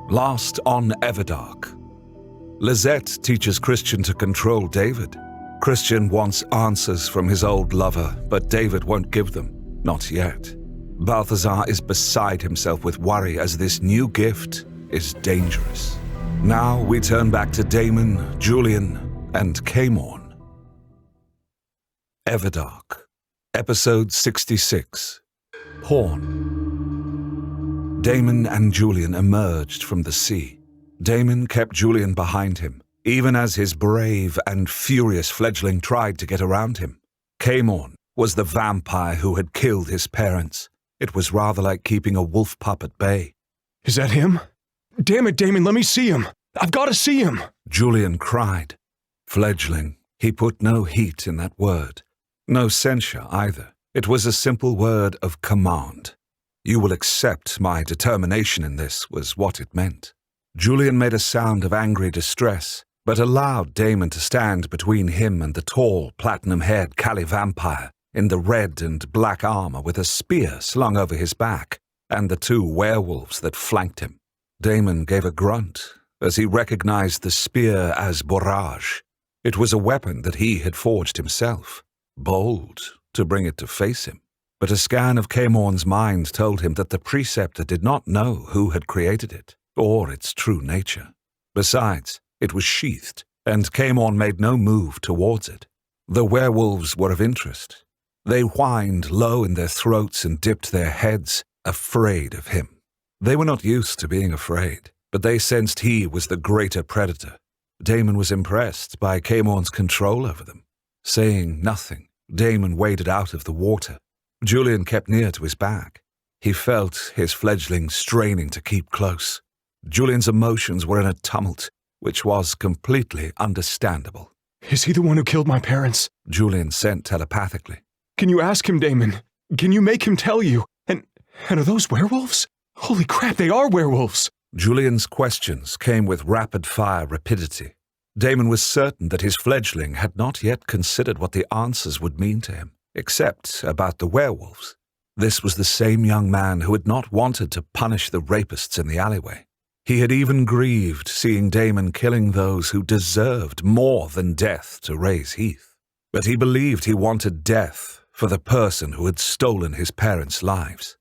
Lost on Everdark. Lizette teaches Christian to control David. Christian wants answers from his old lover, but David won't give them. Not yet. Balthazar is beside himself with worry as this new gift is dangerous. Now we turn back to Daemon, Julian, and Daemon. Everdark. Episode 66. Pawn. Daemon and Julian emerged from the sea. Daemon kept Julian behind him, even as his brave and furious fledgling tried to get around him. Daemon was the vampire who had killed his parents. It was rather like keeping a wolf pup at bay. Is that him? Damn it, Daemon, let me see him. I've got to see him. Julian cried. Fledgling. He put no heat in that word. No censure either. It was a simple word of command. You will accept my determination in this was what it meant. Julian made a sound of angry distress, but allowed Daemon to stand between him and the tall, platinum-haired Cali vampire in the red and black armor with a spear slung over his back, and the two werewolves that flanked him. Daemon gave a grunt as he recognized the spear as borage. It was a weapon that he had forged himself. Bold to bring it to face him. But a scan of Daemon's mind told him that the preceptor did not know who had created it, or its true nature. Besides, it was sheathed, and Daemon made no move towards it. The werewolves were of interest. They whined low in their throats and dipped their heads, afraid of him. They were not used to being afraid, but they sensed he was the greater predator. Daemon was impressed by Daemon's control over them. Saying nothing, Daemon waded out of the water. Julian kept near to his back. He felt his fledgling straining to keep close. Julian's emotions were in a tumult, which was completely understandable. Is he the one who killed my parents? Julian sent telepathically. Can you ask him, Daemon? Can you make him tell you? And are those werewolves? Holy crap, they are werewolves! Julian's questions came with rapid-fire rapidity. Daemon was certain that his fledgling had not yet considered what the answers would mean to him, except about the werewolves. This was the same young man who had not wanted to punish the rapists in the alleyway. He had even grieved seeing Daemon killing those who deserved more than death to raise Heath. But he believed he wanted death for the person who had stolen his parents' lives.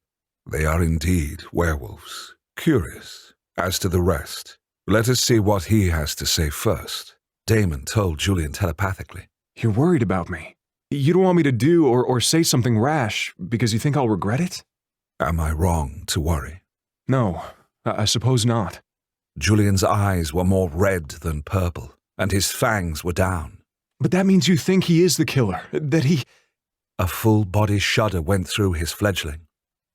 They are indeed werewolves. Curious. As to the rest, let us see what he has to say first. Daemon told Julian telepathically. You're worried about me. You don't want me to do or say something rash because you think I'll regret it? Am I wrong to worry? No, I suppose not. Julian's eyes were more red than purple, and his fangs were down. But that means you think he is the killer, that he... A full-body shudder went through his fledgling.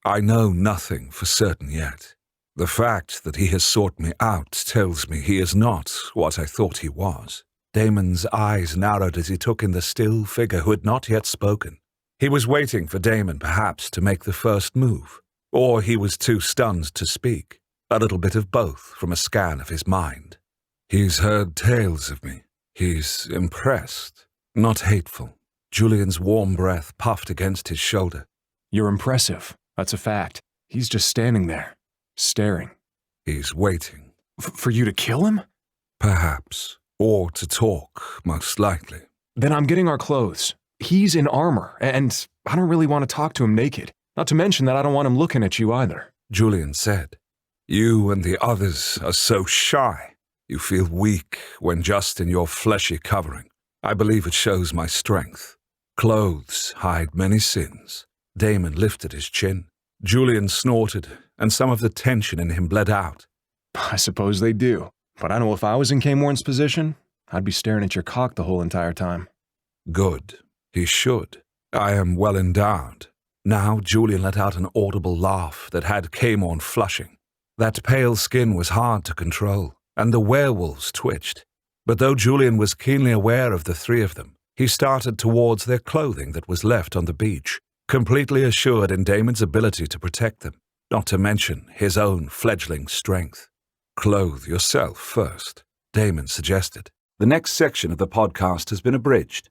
I know nothing for certain yet. The fact that he has sought me out tells me he is not what I thought he was. Daemon's eyes narrowed as he took in the still figure who had not yet spoken. He was waiting for Daemon perhaps to make the first move, or he was too stunned to speak, a little bit of both from a scan of his mind. He's heard tales of me. He's impressed, not hateful. Julian's warm breath puffed against his shoulder. You're impressive, that's a fact. He's just standing there, staring. He's waiting. For you to kill him? Perhaps. Or to talk, most likely. Then I'm getting our clothes. He's in armor, and I don't really want to talk to him naked. Not to mention that I don't want him looking at you either. Julian said. You and the others are so shy. You feel weak when just in your fleshy covering. I believe it shows my strength. Clothes hide many sins. Daemon lifted his chin. Julian snorted, and some of the tension in him bled out. I suppose they do. But I know if I was in Daemon's position, I'd be staring at your cock the whole entire time. Good. He should. I am well endowed. Now Julian let out an audible laugh that had Daemon flushing. That pale skin was hard to control, and the werewolves twitched. But though Julian was keenly aware of the three of them, he started towards their clothing that was left on the beach, completely assured in Daemon's ability to protect them, not to mention his own fledgling strength. Clothe yourself first, Daemon suggested. The next section of the podcast has been abridged.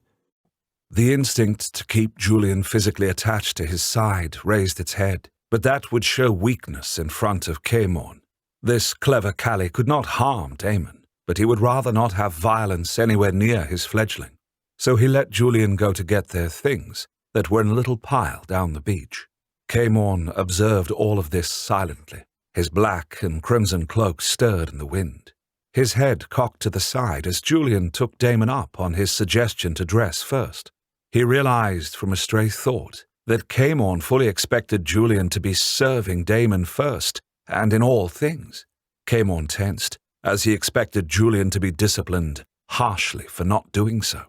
The instinct to keep Julian physically attached to his side raised its head, but that would show weakness in front of Daemon. This clever Callie could not harm Daemon, but he would rather not have violence anywhere near his fledgling. So he let Julian go to get their things that were in a little pile down the beach. Daemon observed all of this silently. His black and crimson cloak stirred in the wind. His head cocked to the side as Julian took Daemon up on his suggestion to dress first. He realized from a stray thought that Daemon fully expected Julian to be serving Daemon first, and in all things. Daemon tensed, as he expected Julian to be disciplined harshly for not doing so.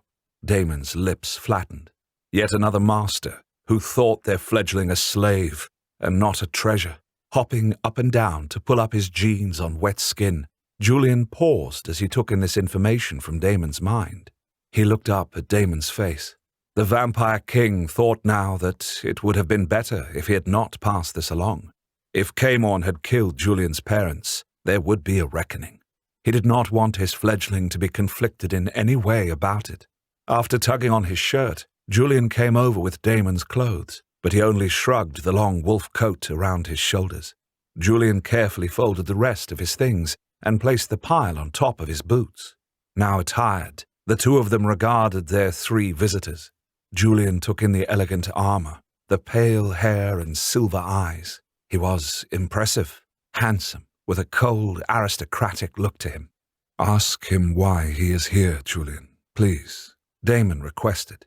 Daemon's lips flattened. Yet another master who thought their fledgling a slave and not a treasure, hopping up and down to pull up his jeans on wet skin. Julian paused as he took in this information from Daemon's mind. He looked up at Daemon's face. The Vampire King thought now that it would have been better if he had not passed this along. If Daemon had killed Julian's parents, there would be a reckoning. He did not want his fledgling to be conflicted in any way about it. After tugging on his shirt, Julian came over with Daemon's clothes, but he only shrugged the long wolf coat around his shoulders. Julian carefully folded the rest of his things and placed the pile on top of his boots. Now attired, the two of them regarded their three visitors. Julian took in the elegant armor, the pale hair and silver eyes. He was impressive, handsome, with a cold, aristocratic look to him. "Ask him why he is here, Julian, please," Daemon requested.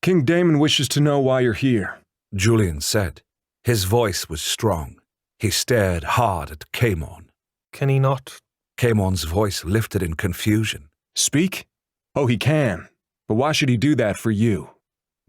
King Daemon wishes to know why you're here, Julian said. His voice was strong. He stared hard at Daemon. Can he not? Daemon's voice lifted in confusion. Speak? Oh, he can. But why should he do that for you?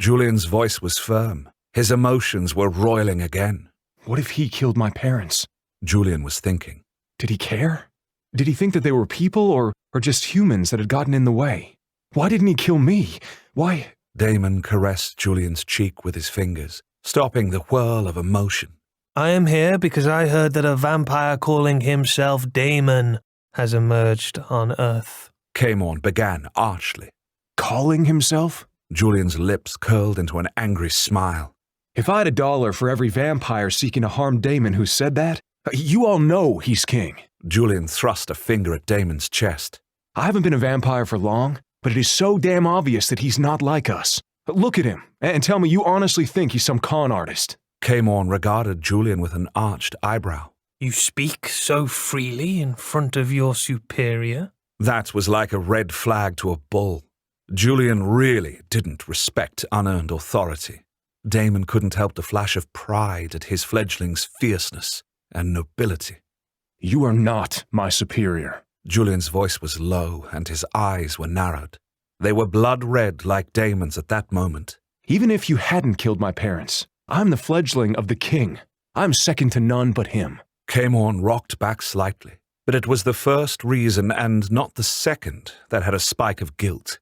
Julian's voice was firm. His emotions were roiling again. What if he killed my parents? Julian was thinking. Did he care? Did he think that they were people or just humans that had gotten in the way? Why didn't he kill me? Why? Daemon caressed Julian's cheek with his fingers, stopping the whirl of emotion. I am here because I heard that a vampire calling himself Daemon has emerged on Earth. Daemon began archly. Calling himself? Julian's lips curled into an angry smile. If I had $1 for every vampire seeking to harm Daemon who said that, you all know he's king. Julian thrust a finger at Daemon's chest. I haven't been a vampire for long, but it is so damn obvious that he's not like us. Look at him, and tell me you honestly think he's some con artist. Daemon regarded Julian with an arched eyebrow. You speak so freely in front of your superior? That was like a red flag to a bull. Julian really didn't respect unearned authority. Daemon couldn't help the flash of pride at his fledgling's fierceness and nobility. You are not my superior. Julian's voice was low and his eyes were narrowed. They were blood red like Daemon's at that moment. Even if you hadn't killed my parents, I'm the fledgling of the king. I'm second to none but him. Daemon rocked back slightly, but it was the first reason and not the second that had a spike of guilt.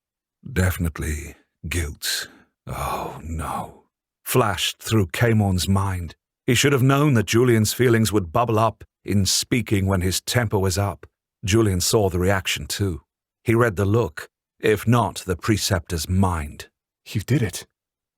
Definitely guilt. Oh, no. Flashed through Daemon's mind. He should have known that Julian's feelings would bubble up in speaking when his temper was up. Julian saw the reaction too. He read the look, if not the preceptor's mind. You did it.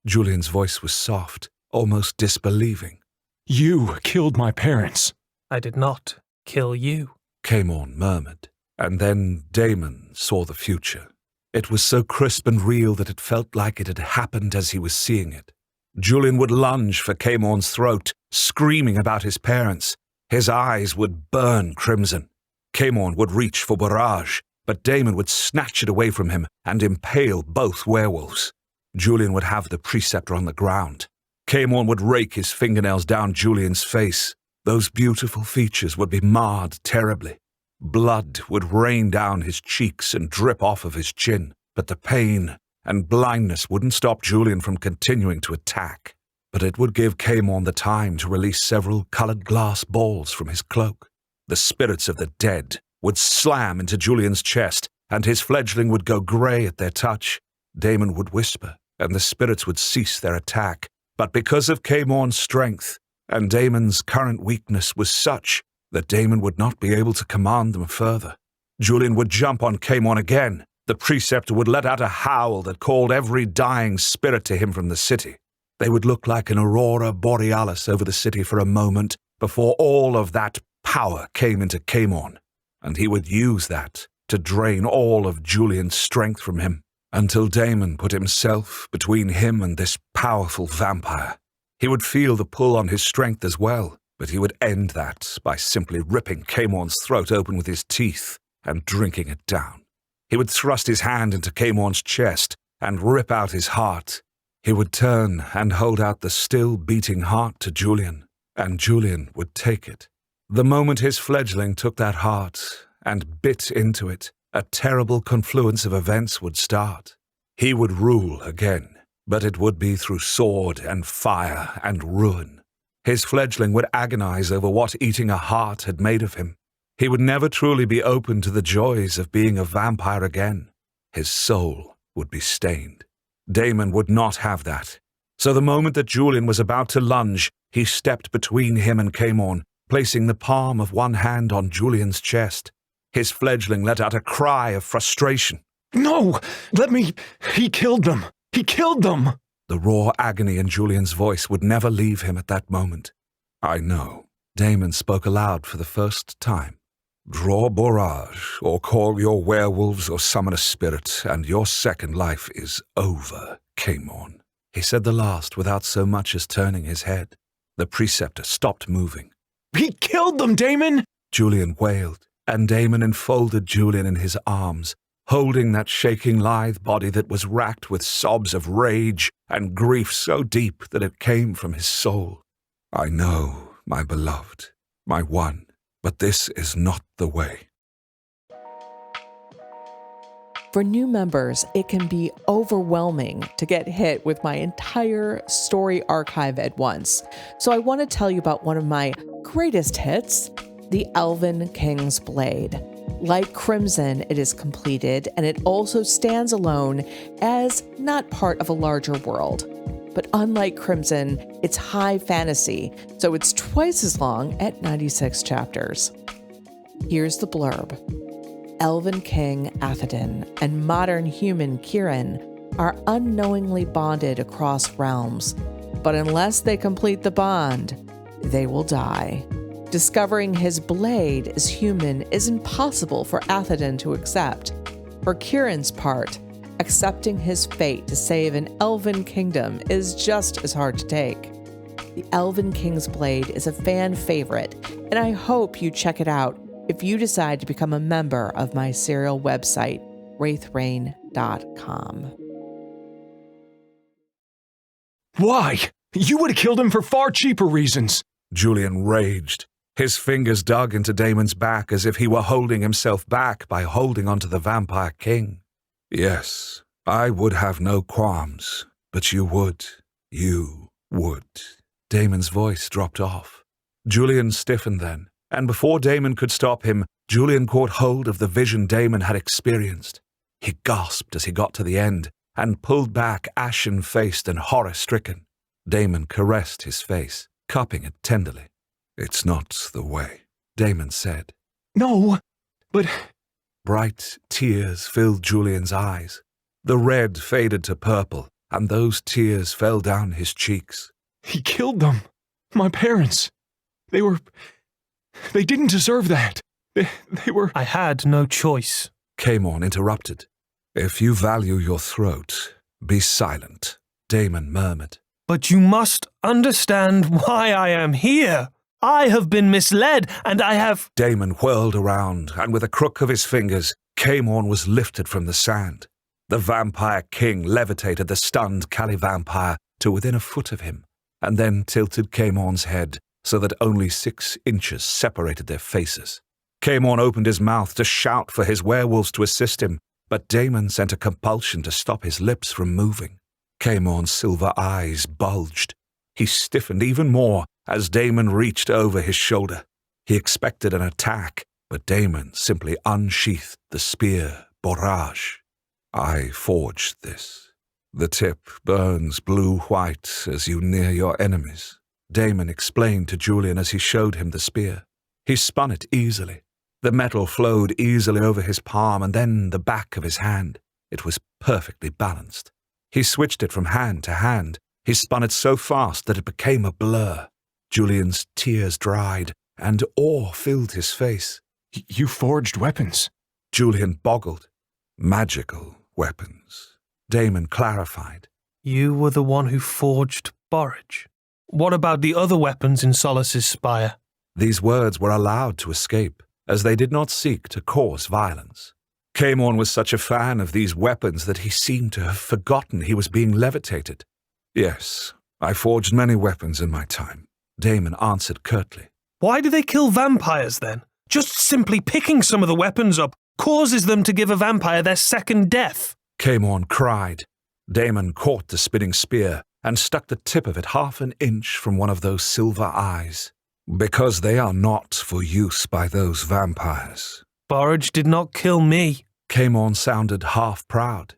Julian's voice was soft, almost disbelieving. You killed my parents. I did not kill you, Daemon murmured, and then Daemon saw the future. It was so crisp and real that it felt like it had happened as he was seeing it. Julian would lunge for Daemon's throat, screaming about his parents. His eyes would burn crimson. Daemon would reach for Barrage, but Daemon would snatch it away from him and impale both werewolves. Julian would have the preceptor on the ground. Daemon would rake his fingernails down Julian's face. Those beautiful features would be marred terribly. Blood would rain down his cheeks and drip off of his chin, but the pain and blindness wouldn't stop Julian from continuing to attack. But it would give Daemon the time to release several colored glass balls from his cloak. The spirits of the dead would slam into Julian's chest, and his fledgling would go grey at their touch. Daemon would whisper, and the spirits would cease their attack. But because of Daemon's strength, and Daemon's current weakness was such that Daemon would not be able to command them further. Julian would jump on Daemon again. The preceptor would let out a howl that called every dying spirit to him from the city. They would look like an aurora borealis over the city for a moment before all of that power came into Daemon, and he would use that to drain all of Julian's strength from him, until Daemon put himself between him and this powerful vampire. He would feel the pull on his strength as well, but he would end that by simply ripping Daemon's throat open with his teeth and drinking it down. He would thrust his hand into Daemon's chest and rip out his heart. He would turn and hold out the still beating heart to Julian, and Julian would take it. The moment his fledgling took that heart and bit into it, a terrible confluence of events would start. He would rule again, but it would be through sword and fire and ruin. His fledgling would agonize over what eating a heart had made of him. He would never truly be open to the joys of being a vampire again. His soul would be stained. Daemon would not have that. So the moment that Julian was about to lunge, he stepped between him and Daemon, placing the palm of one hand on Julian's chest. His fledgling let out a cry of frustration. No! Let me... He killed them! He killed them! The raw agony in Julian's voice would never leave him at that moment. I know. Daemon spoke aloud for the first time. Draw Borage, or call your werewolves or summon a spirit, and your second life is over, Daemon. He said the last without so much as turning his head. The preceptor stopped moving. He killed them, Daemon! Julian wailed, and Daemon enfolded Julian in his arms, holding that shaking lithe body that was racked with sobs of rage and grief so deep that it came from his soul. I know, my beloved, my one, but this is not the way. For new members, it can be overwhelming to get hit with my entire story archive at once. So I want to tell you about one of my greatest hits, The Elven King's Blade. Like Crimson, it is completed, and it also stands alone as not part of a larger world. But unlike Crimson, it's high fantasy, so it's twice as long at 96 chapters. Here's the blurb. Elven King Athodin and modern human Kieran are unknowingly bonded across realms, but unless they complete the bond, they will die. Discovering his blade as human is impossible for Athodin to accept. For Kieran's part, accepting his fate to save an elven kingdom is just as hard to take. The Elven King's Blade is a fan favorite, and I hope you check it out if you decide to become a member of my serial website, wraithrain.com. Why? You would have killed him for far cheaper reasons. Julian raged. His fingers dug into Daemon's back as if he were holding himself back by holding onto the vampire king. Yes, I would have no qualms, but you would. You would. Daemon's voice dropped off. Julian stiffened then, and before Daemon could stop him, Julian caught hold of the vision Daemon had experienced. He gasped as he got to the end, and pulled back ashen-faced and horror-stricken. Daemon caressed his face, cupping it tenderly. It's not the way, Daemon said. No, but... Bright tears filled Julian's eyes. The red faded to purple, and those tears fell down his cheeks. He killed them. My parents. They didn't deserve that. They were... I had no choice. Daemon interrupted. If you value your throat, be silent, Daemon murmured. But you must understand why I am here. I have been misled, and I have... Daemon whirled around, and with a crook of his fingers, Daemon was lifted from the sand. The vampire king levitated the stunned Cali-vampire to within a foot of him, and then tilted Daemon's head so that only 6 inches separated their faces. Daemon opened his mouth to shout for his werewolves to assist him, but Daemon sent a compulsion to stop his lips from moving. Daemon's silver eyes bulged. He stiffened even more as Daemon reached over his shoulder. He expected an attack, but Daemon simply unsheathed the spear Borage. I forged this. The tip burns blue-white as you near your enemies, Daemon explained to Julian as he showed him the spear. He spun it easily. The metal flowed easily over his palm and then the back of his hand. It was perfectly balanced. He switched it from hand to hand. He spun it so fast that it became a blur. Julian's tears dried, and awe filled his face. You forged weapons? Julian boggled. Magical weapons, Daemon clarified. You were the one who forged Borage. What about the other weapons in Solace's spire? These words were allowed to escape, as they did not seek to cause violence. Daemon was such a fan of these weapons that he seemed to have forgotten he was being levitated. Yes, I forged many weapons in my time, Daemon answered curtly. Why do they kill vampires then? Just simply picking some of the weapons up causes them to give a vampire their second death. Daemon cried. Daemon caught the spinning spear and stuck the tip of it half an inch from one of those silver eyes. Because they are not for use by those vampires. Borage did not kill me. Daemon sounded half proud.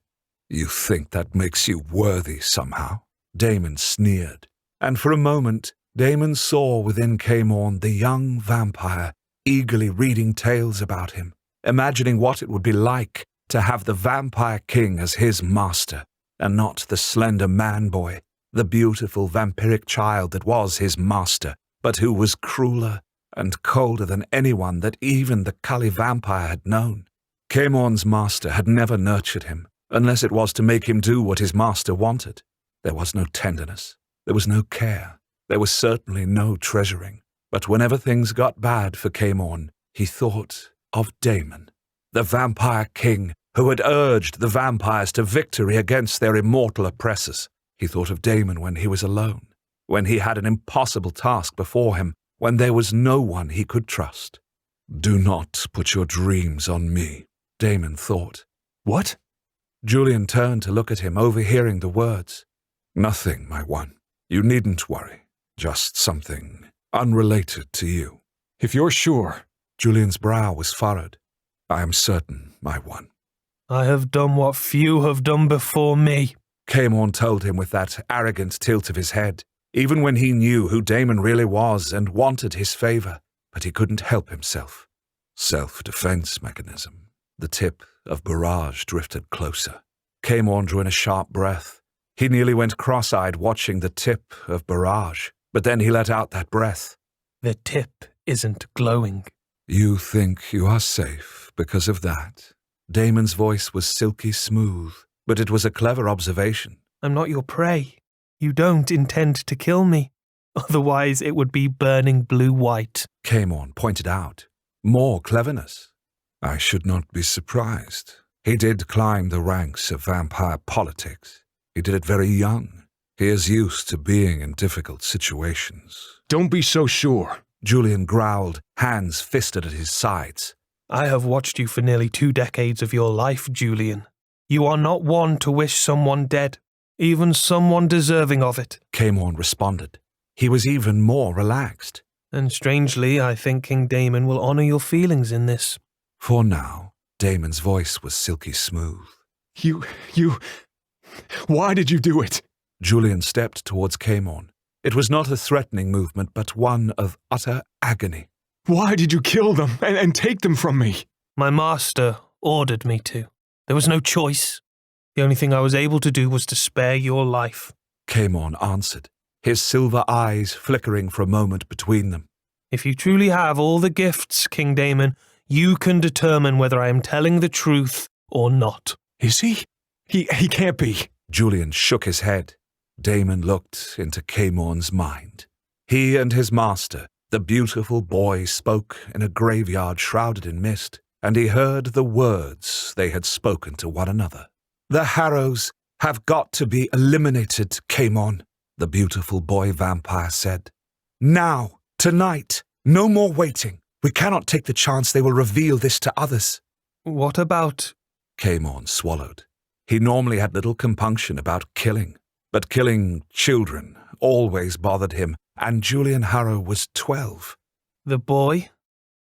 You think that makes you worthy somehow? Daemon sneered. And for a moment, Daemon saw within Daemon the young vampire, eagerly reading tales about him, imagining what it would be like to have the vampire king as his master, and not the slender man-boy, the beautiful vampiric child that was his master, but who was crueler and colder than anyone that even the Kali vampire had known. Daemon's master had never nurtured him, unless it was to make him do what his master wanted. There was no tenderness, there was no care, there was certainly no treasuring. But whenever things got bad for Daemon, he thought of Daemon, the vampire king who had urged the vampires to victory against their immortal oppressors. He thought of Daemon when he was alone, when he had an impossible task before him, when there was no one he could trust. Do not put your dreams on me, Daemon thought. What? Julian turned to look at him, overhearing the words. Nothing, my one. You needn't worry. Just something unrelated to you. If you're sure. Julian's brow was furrowed. I am certain, my one. I have done what few have done before me, Daemon told him with that arrogant tilt of his head, even when he knew who Daemon really was and wanted his favor, but he couldn't help himself. Self-defense mechanism. The tip of Barrage drifted closer. Daemon drew in a sharp breath. He nearly went cross-eyed watching the tip of Barrage, but then he let out that breath. The tip isn't glowing. You think you are safe because of that? Daemon's voice was silky smooth, but it was a clever observation. I'm not your prey. You don't intend to kill me. Otherwise it would be burning blue-white. Daemon pointed out. More cleverness. I should not be surprised. He did climb the ranks of vampire politics. He did it very young. He is used to being in difficult situations. Don't be so sure. Julian growled, hands fisted at his sides. I have watched you for nearly 2 decades of your life, Julian. You are not one to wish someone dead, even someone deserving of it. Daemon responded. He was even more relaxed. And strangely, I think King Daemon will honor your feelings in this. For now, Daemon's voice was silky smooth. Why did you do it? Julian stepped towards Daemon. It was not a threatening movement, but one of utter agony. Why did you kill them and take them from me? My master ordered me to. There was no choice. The only thing I was able to do was to spare your life. Daemon answered, his silver eyes flickering for a moment between them. If you truly have all the gifts, King Daemon, you can determine whether I am telling the truth or not. Is he? He can't be. Julian shook his head. Daemon looked into Daemon's mind. He and his master, the beautiful boy, spoke in a graveyard shrouded in mist, and he heard the words they had spoken to one another. The Harrows have got to be eliminated, Daemon, the beautiful boy vampire said. Now, tonight, no more waiting. We cannot take the chance they will reveal this to others. What about... Daemon swallowed. He normally had little compunction about killing, but killing children always bothered him, and Julian Harrow was 12. The boy?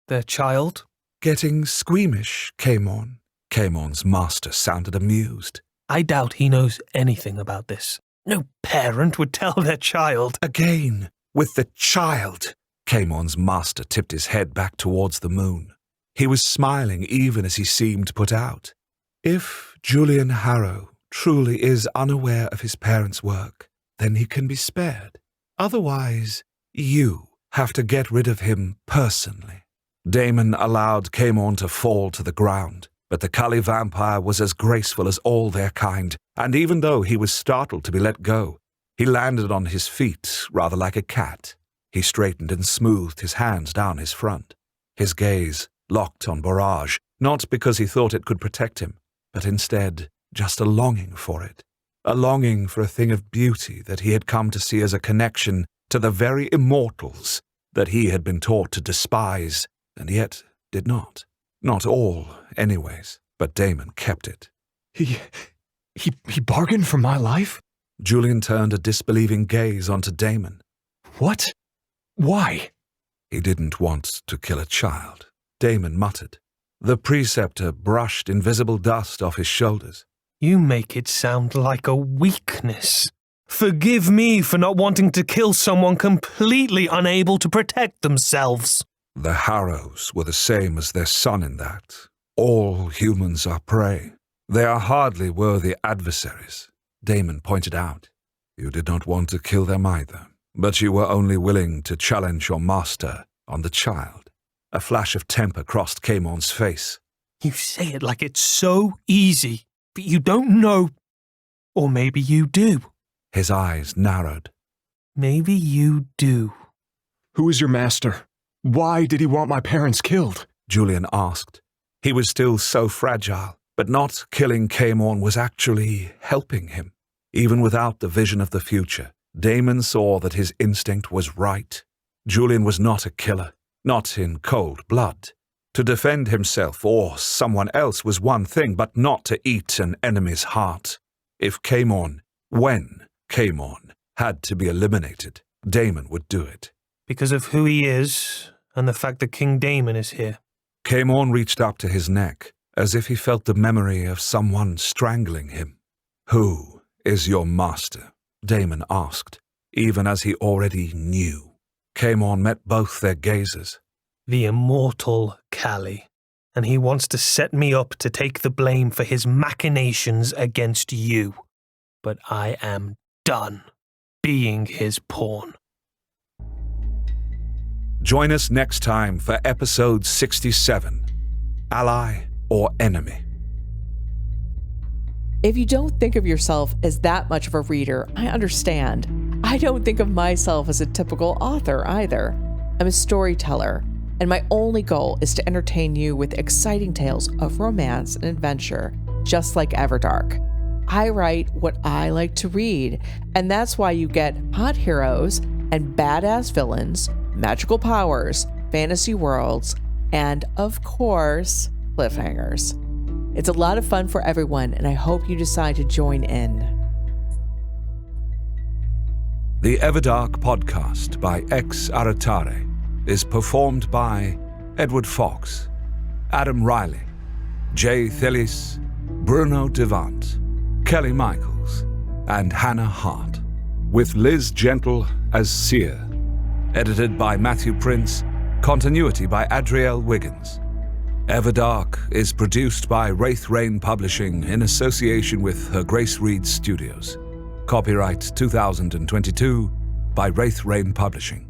Their child? Getting squeamish, Daemon. Daemon's master sounded amused. I doubt he knows anything about this. No parent would tell their child. Again, with the child. Daemon's master tipped his head back towards the moon. He was smiling even as he seemed put out. If Julian Harrow truly is unaware of his parents' work, then he can be spared. Otherwise, you have to get rid of him personally. Daemon allowed Daemon to fall to the ground, but the Cully vampire was as graceful as all their kind, and even though he was startled to be let go, he landed on his feet rather like a cat. He straightened and smoothed his hands down his front. His gaze locked on Barrage, not because he thought it could protect him, but instead just a longing for it. A longing for a thing of beauty that he had come to see as a connection to the very immortals that he had been taught to despise, and yet did not. Not all, anyways, but Daemon kept it. He bargained for my life? Julian turned a disbelieving gaze onto Daemon. What? Why? He didn't want to kill a child, Daemon muttered. The preceptor brushed invisible dust off his shoulders. You make it sound like a weakness. Forgive me for not wanting to kill someone completely unable to protect themselves. The Harrows were the same as their son in that. All humans are prey. They are hardly worthy adversaries, Daemon pointed out. You did not want to kill them either, but you were only willing to challenge your master on the child. A flash of temper crossed Daemon's face. You say it like it's so easy, but you don't know. Or maybe you do. His eyes narrowed. Maybe you do. Who is your master? Why did he want my parents killed? Julian asked. He was still so fragile, but not killing Daemon was actually helping him. Even without the vision of the future, Daemon saw that his instinct was right. Julian was not a killer, not in cold blood. To defend himself or someone else was one thing, but not to eat an enemy's heart. If Daemon, when Daemon, had to be eliminated, Daemon would do it. Because of who he is and the fact that King Daemon is here. Daemon reached up to his neck, as if he felt the memory of someone strangling him. Who is your master? Daemon asked, even as he already knew. Daemon met both their gazes. The immortal Callie, and he wants to set me up to take the blame for his machinations against you. But I am done being his pawn. Join us next time for episode 67, Ally or Enemy. If you don't think of yourself as that much of a reader, I understand. I don't think of myself as a typical author either. I'm a storyteller, and my only goal is to entertain you with exciting tales of romance and adventure, just like Everdark. I write what I like to read, and that's why you get hot heroes and badass villains, magical powers, fantasy worlds, and, of course, cliffhangers. It's a lot of fun for everyone, and I hope you decide to join in. The Everdark podcast by Ex Aratare is performed by Edward Fox, Adam Riley, Jay Thelis, Bruno Devant, Kelly Michaels, and Hannah Hart, with Liz Gentle as Seer. Edited by Matthew Prince, continuity by Adrielle Wiggins. Everdark is produced by Wraith Rain Publishing in association with Her Grace Reed Studios. Copyright 2022 by Wraith Rain Publishing.